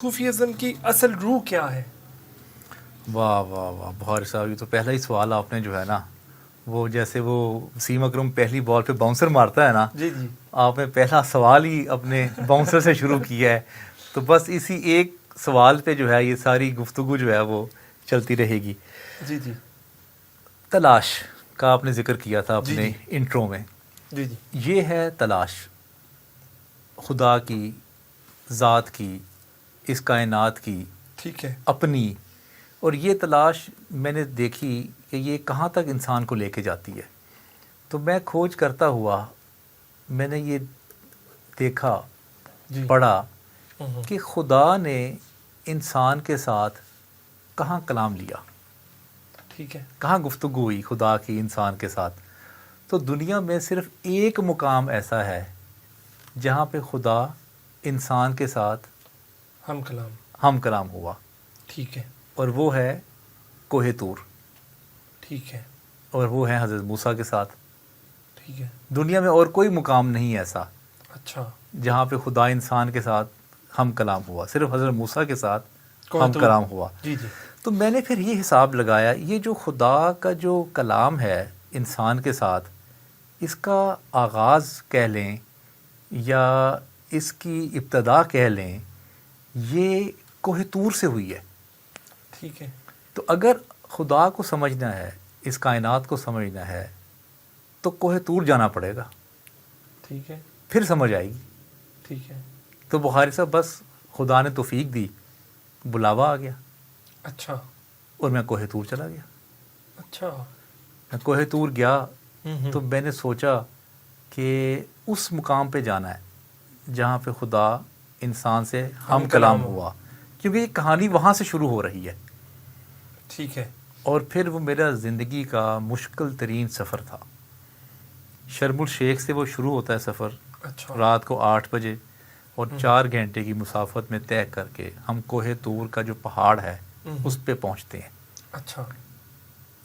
Sufism کی اصل روح کیا ہے؟ واہ واہ واہ بہار صاحب، یہ تو پہلا ہی سوال آپ نے جو ہے نا، وہ جیسے وہ وسیم اکرم پہلی بال پہ باؤنسر مارتا ہے نا، جی جی آپ نے پہلا سوال ہی اپنے باؤنسر سے شروع کیا ہے، تو بس اسی ایک سوال پہ جو ہے یہ ساری گفتگو جو ہے وہ چلتی رہے گی۔ جی جی تلاش کا آپ نے ذکر کیا تھا جی اپنے جی انٹرو میں، جی جی یہ ہے تلاش خدا کی، ذات کی، اس کائنات کی، ٹھیک ہے اپنی۔ اور یہ تلاش میں نے دیکھی کہ یہ کہاں تک انسان کو لے کے جاتی ہے، تو میں کھوج کرتا ہوا میں نے یہ دیکھا، جی پڑھا ہوں، کہ خدا نے انسان کے ساتھ کہاں کلام لیا، ٹھیک ہے کہاں گفتگو ہوئی خدا کی انسان کے ساتھ۔ تو دنیا میں صرف ایک مقام ایسا ہے جہاں پہ خدا انسان کے ساتھ ہم کلام ہم کلام ہوا، ٹھیک ہے اور وہ ہے کوہ طور، ٹھیک ہے اور وہ ہے حضرت موسیٰ کے ساتھ۔ ٹھیک ہے دنیا میں اور کوئی مقام نہیں ایسا اچھا جہاں پہ خدا انسان کے ساتھ ہم کلام ہوا، صرف حضرت موسیٰ کے ساتھ کوہ ہم طور کلام ہوا۔ جی جی تو میں نے پھر یہ حساب لگایا، یہ جو خدا کا جو کلام ہے انسان کے ساتھ، اس کا آغاز کہہ لیں یا اس کی ابتدا کہہ لیں، یہ کوہ طور سے ہوئی ہے۔ ٹھیک ہے تو اگر خدا کو سمجھنا ہے، اس کائنات کو سمجھنا ہے، تو کوہ طور جانا پڑے گا، ٹھیک ہے پھر سمجھ آئے گی۔ ٹھیک ہے تو بخاری صاحب بس خدا نے توفیق دی، بلاوا آ گیا، اچھا اور میں کوہ طور چلا گیا۔ اچھا میں کوہ طور گیا ہوں، تو میں نے سوچا کہ اس مقام پہ جانا ہے جہاں پہ خدا انسان سے ہم کلام ہوا، کیونکہ یہ کہانی وہاں سے شروع ہو رہی ہے۔ ٹھیک ہے اور پھر وہ میرا زندگی کا مشکل ترین سفر تھا۔ شرم الشیخ سے وہ شروع ہوتا ہے سفر، اچھا رات کو 8 بجے، اور 4 گھنٹے کی مسافت میں طے کر کے ہم کوہ طور کا جو پہاڑ ہے اس پہ پہنچتے ہیں۔ اچھا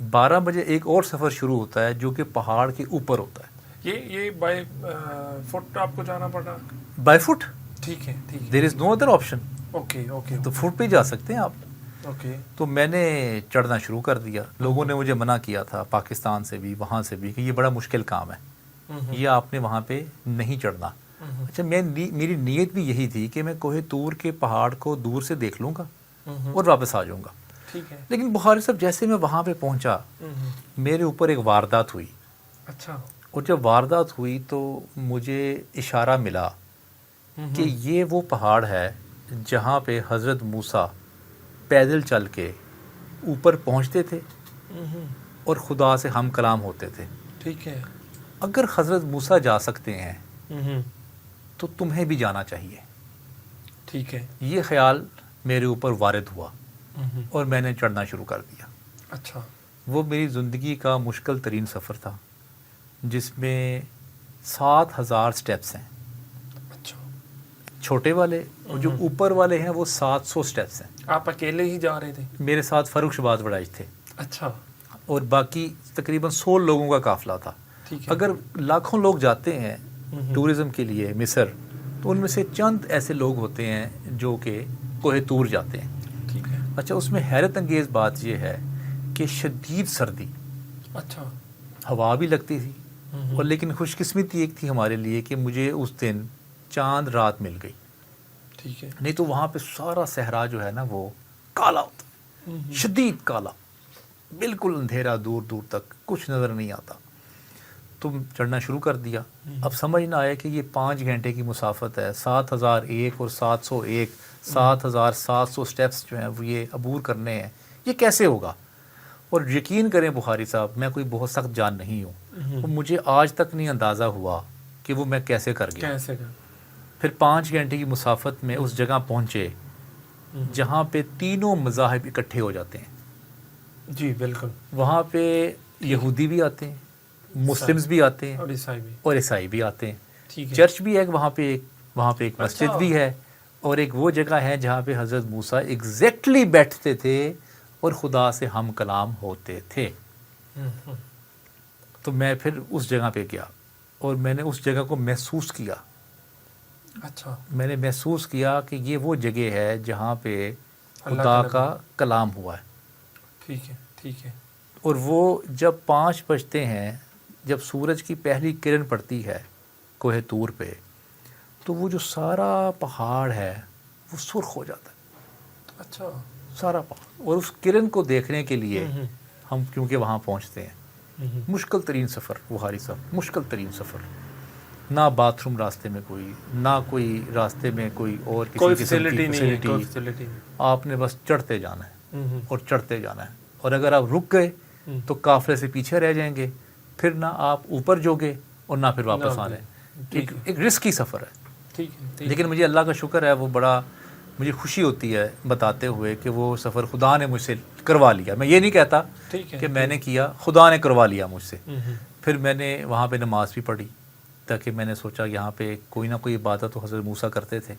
12 بجے ایک اور سفر شروع ہوتا ہے جو کہ پہاڑ کے اوپر ہوتا ہے، یہ بائی فٹ آپ کو جانا پڑا؟ بائی فٹ، ٹھیک ہے ٹھیک ہے there is no other option, okay okay تو فٹ پہ جا سکتے ہیں آپ۔ اوکے تو میں نے چڑھنا شروع کر دیا، لوگوں نے مجھے منع کیا تھا پاکستان سے بھی، وہاں سے بھی، کہ یہ بڑا مشکل کام ہے، یہ آپ نے وہاں پہ نہیں چڑھنا۔ اچھا میری نیت بھی یہی تھی کہ میں کوہ طور کے پہاڑ کو دور سے دیکھ لوں گا اور واپس آ جاؤں گا، ٹھیک ہے لیکن بخاری صاحب جیسے میں وہاں پہ پہنچا میرے اوپر ایک واردات ہوئی، اچھا اور جب واردات ہوئی تو مجھے اشارہ ملا کہ یہ وہ پہاڑ ہے جہاں پہ حضرت موسیٰ پیدل چل کے اوپر پہنچتے تھے اور خدا سے ہم کلام ہوتے تھے۔ ٹھیک ہے اگر حضرت موسیٰ جا سکتے ہیں تو تمہیں بھی جانا چاہیے۔ ٹھیک ہے یہ خیال میرے اوپر وارد ہوا اور میں نے چڑھنا شروع کر دیا۔ اچھا وہ میری زندگی کا مشکل ترین سفر تھا، جس میں 7000 سٹیپس ہیں، اچھا چھوٹے والے، اور جو اوپر والے ہیں وہ 700 سٹیپس ہیں۔ آپ اکیلے ہی جا رہے تھے؟ میرے ساتھ فاروق شباز وڑائچ تھے، اچھا اور باقی تقریباً 100 لوگوں کا قافلہ تھا۔ ٹھیک ہے اگر لاکھوں لوگ جاتے ہیں ٹورزم کے لیے مصر، تو ان میں سے چند ایسے لوگ ہوتے ہیں جو کہ کوہ طور جاتے ہیں۔ ٹھیک ہے اچھا، اس میں حیرت انگیز بات یہ ہے کہ شدید سردی، اچھا ہوا بھی لگتی تھی، اور لیکن خوش قسمتی ایک تھی ہمارے لیے کہ مجھے اس دن چاند رات مل گئی، ٹھیک ہے نہیں تو وہاں پہ سارا صحرا جو ہے نا وہ کالا ہوتا، شدید کالا، بالکل اندھیرا، دور دور تک کچھ نظر نہیں آتا۔ تم چڑھنا شروع کر دیا۔ اب سمجھ نہ آئے کہ یہ 5 گھنٹے کی مسافت ہے، 7001 اور 701، 7700 سٹیپس جو ہیں وہ یہ عبور کرنے ہیں، یہ کیسے ہوگا؟ اور یقین کریں بخاری صاحب، میں کوئی بہت سخت جان نہیں ہوں، اور مجھے آج تک نہیں اندازہ ہوا کہ وہ میں کیسے کر گیا۔ کیسے کر؟ پھر 5 گھنٹے کی مسافت میں اس جگہ پہنچے جہاں پہ تینوں مذاہب اکٹھے ہو جاتے ہیں۔ جی بالکل، وہاں پہ یہودی بھی آتے ہیں، مسلمز بھی آتے ہیں، اور عیسائی بھی، اور عیسائی بھی آتے ہیں۔ ٹھیک ہے چرچ بھی ہے وہاں پہ ایک مسجد اچھا۔ بھی ہے، اور ایک وہ جگہ ہے جہاں پہ حضرت موسیٰ ایگزیکٹلی بیٹھتے تھے اور خدا سے ہم کلام ہوتے تھے۔ تو میں پھر اس جگہ پہ گیا، اور میں نے اس جگہ کو محسوس کیا اچھا میں نے محسوس کیا کہ یہ وہ جگہ ہے جہاں پہ اللہ خدا کا کا کلام ہوا ہے. ٹھیک ہے ٹھیک ہے. اور وہ جب 5 بجتے ہیں، جب سورج کی پہلی کرن پڑتی ہے کوہ طور پہ، تو وہ جو سارا پہاڑ ہے وہ سرخ ہو جاتا ہے، اچھا سارا پہاڑ. اور اس کرن کو دیکھنے کے لیے ہم کیونکہ وہاں پہنچتے ہیں. مشکل ترین سفر بخاری صاحب، مشکل ترین سفر. نہ باتھ روم راستے میں کوئی، نہ کوئی راستے میں کوئی اور کوئی کسی قسم کی فیسلٹی نہیں ہے، کوئی فیسلٹی. فیسلٹی نہیں. آپ نے بس چڑھتے جانا ہے اور چڑھتے جانا ہے. اور اگر آپ رک گئے تو قافلے سے پیچھے رہ جائیں گے، پھر نہ آپ اوپر جوگے اور نہ پھر واپس آ رہے ہیں. ایک رسکی سفر ہے. ٹھیک ہے. لیکن مجھے اللہ کا شکر ہے، وہ بڑا مجھے خوشی ہوتی ہے بتاتے ہوئے کہ وہ سفر خدا نے مجھ سے کروا لیا. میں یہ نہیں کہتا کہ میں نے کیا، خدا نے کروا لیا مجھ سے. پھر میں نے وہاں پہ نماز بھی پڑھی، تاکہ میں نے سوچا یہاں پہ کوئی نہ کوئی عبادت تو حضرت موسیٰ کرتے تھے.